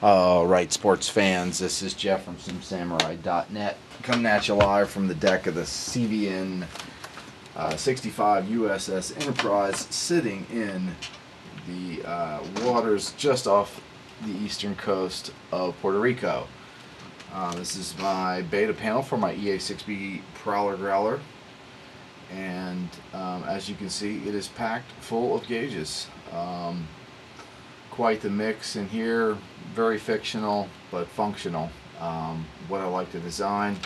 Alright, sports fans, this is Jeff from SimSamurai.net coming at you live from the deck of the CVN 65 USS Enterprise, sitting in the waters just off the eastern coast of Puerto Rico. This is my beta panel for my EA-6B Prowler Growler, and as you can see, it is packed full of gauges. Quite the mix in here, very fictional but functional. What I like to design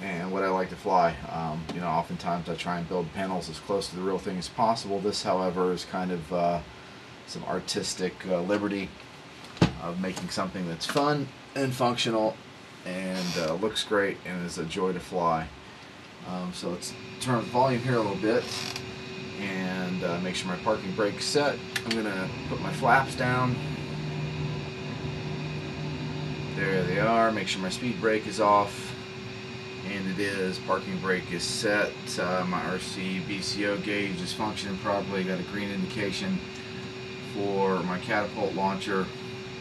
and what I like to fly. You know, oftentimes I try and build panels as close to the real thing as possible. This, however, is kind of some artistic liberty of making something that's fun and functional and looks great and is a joy to fly. So let's turn up the volume here a little bit and make sure my parking brake's set. I'm going to put my flaps down. There they are. Make sure my speed brake is off. And it is. Parking brake is set. My RC BCO gauge is functioning properly. Got a green indication for my catapult launcher.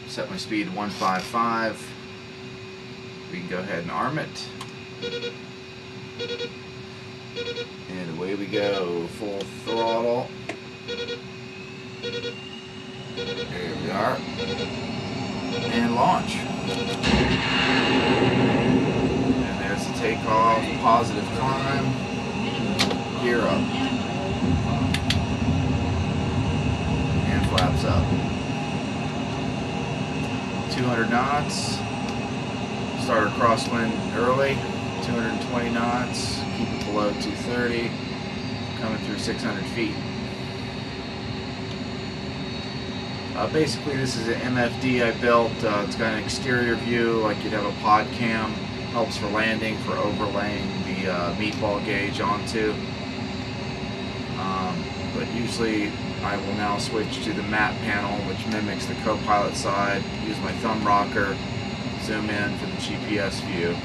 Set my speed 155. We can go ahead and arm it. And away we go, full throttle. There we are. And launch. And there's the takeoff, positive climb, gear up. And flaps up. 200 knots. Started crosswind early. 220 knots. Keep it below 230, coming through 600 feet. Basically, this is an MFD I built. It's got an exterior view like you'd have a pod cam. Helps for landing, for overlaying the meatball gauge onto. But usually I will now switch to the map panel, which mimics the co-pilot side. Use my thumb rocker, zoom in for the GPS view.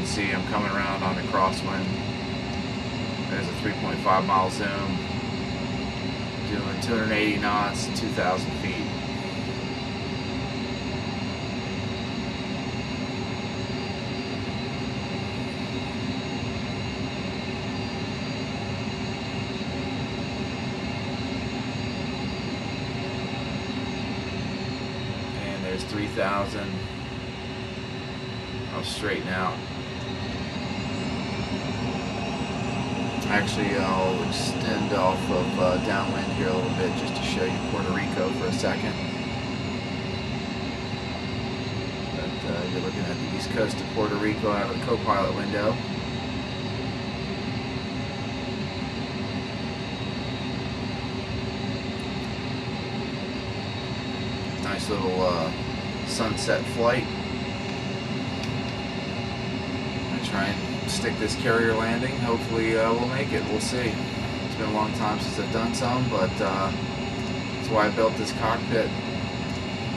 See, I'm coming around on a crosswind. There's a 3.5 mile zoom, doing 280 knots, 2,000 feet. And there's 3,000. I'll straighten out. Actually, I'll extend off of downwind here a little bit just to show you Puerto Rico for a second. But you're looking at the east coast of Puerto Rico. I have a co-pilot window. Nice little sunset flight. I try and stick this carrier landing. Hopefully we'll make it. We'll see. It's been a long time since I've done some, but that's why I built this cockpit.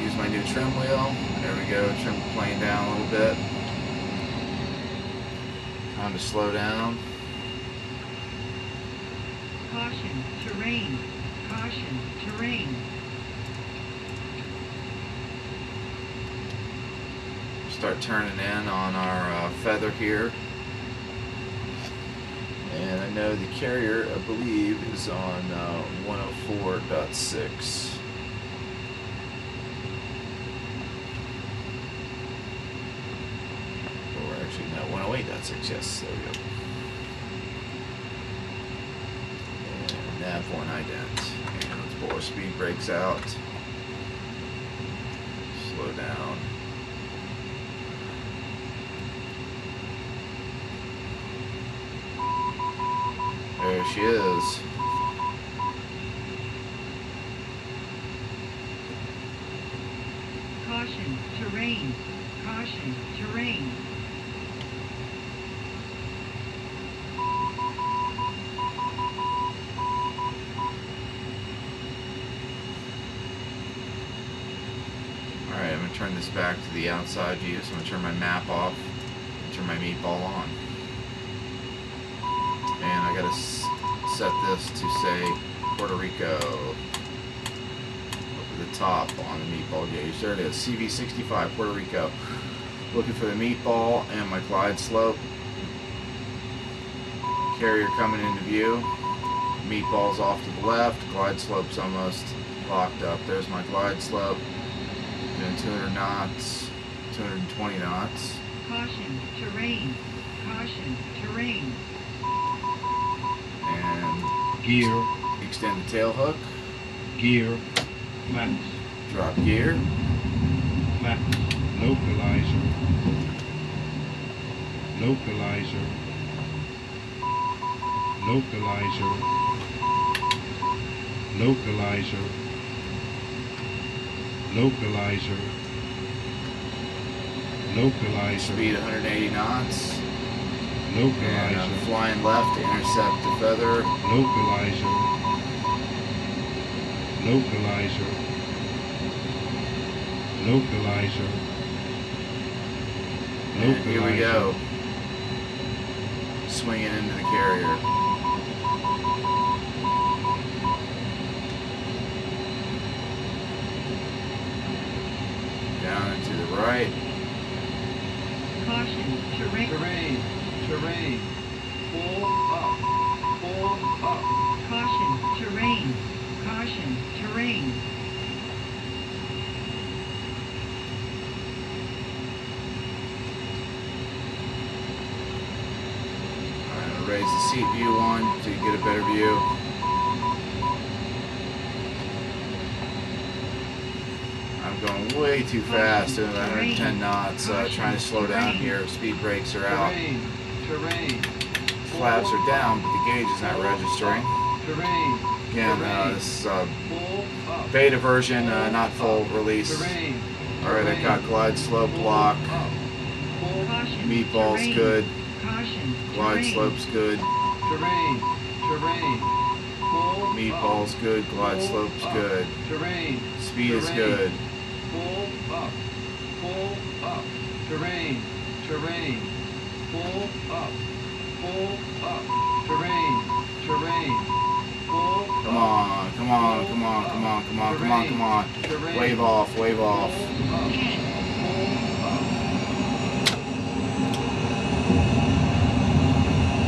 Use my new trim wheel. There we go. Trim the plane down a little bit. Time to slow down. Caution, terrain. Caution, terrain. Start turning in on our feather here. And I know the carrier, I believe, is on 104.6. Or actually, no, 108.6, yes, there we go. And nav 1 ident. And let's pull our speed brakes out. Slow down. There she is. Caution, terrain. Caution, terrain. Alright, I'm going to turn this back to the outside view, so I'm going to turn my map off, turn my meatball on. And I got to set this to say Puerto Rico. Over the top on the meatball gauge. There it is, CV65 Puerto Rico. Looking for the meatball and my glide slope. Carrier coming into view. Meatball's off to the left. Glide slope's almost locked up. There's my glide slope. Doing 200 knots, 220 knots. Caution, terrain. Caution, terrain. And Gear, extend the tail hook. gear, flaps, Drop gear. flaps, localizer, localizer, localizer, localizer, localizer, localizer, Speed 180 knots. And I'm localizer, flying left to intercept the feather. localizer, localizer, localizer, And here we go. Swinging into the carrier. Down and to the right. Caution, terrain. Terrain, terrain, pull up, Caution, terrain. Caution, terrain. I'm going to raise the seat view on to get a better view. I'm going way too fast, doing 110 knots, trying to slow down here. Speed brakes are out. terrain, terrain, Flaps are down, but the gauge is not registering. terrain, Again, terrain, this is pull up, beta version, not full release. terrain, Alright, I got glide slope lock. pull, Caution, Meatball's terrain. good. Caution, Glide terrain. slope's good. terrain, terrain, pull, Meatball's good. Glide slope's good. terrain, Speed is terrain, good. pull up, terrain, terrain, pull up, terrain, terrain, pull Come on, come on, come on, come on, come on, come on, come on. Wave off, wave off.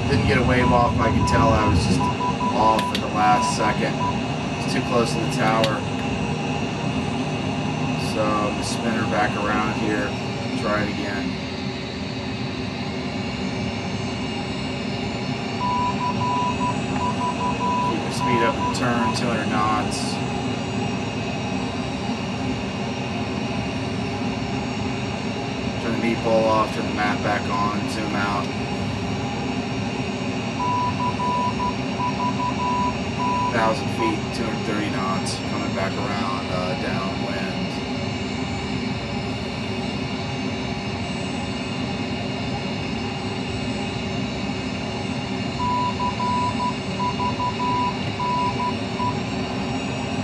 Didn't get a wave off. I could tell I was just off at the last second. It's too close to the tower. So I'm gonna spin her back around here. Try it again. Keep the speed up in the turn, 200 knots. Turn the meatball off, turn the map back on, zoom out. Thousand feet, 230 knots, coming back around downwind.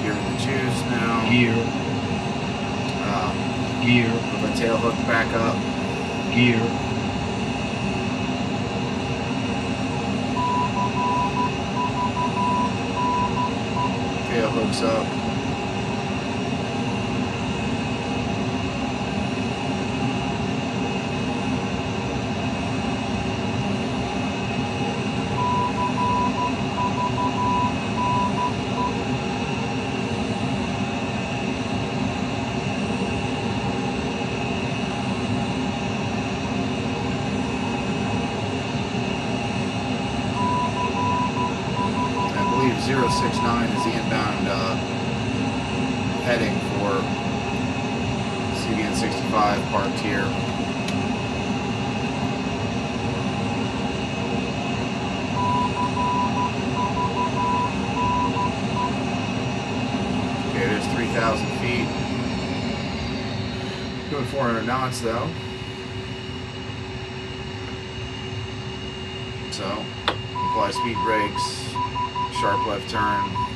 Gear in the juice now. gear, gear, Put my tail hook back up. gear, Tail hooks up. I believe 069 is the inbound heading for CVN65 parked here. Okay, there's 3,000 feet. Doing 400 knots though. So, apply speed brakes, sharp left turn.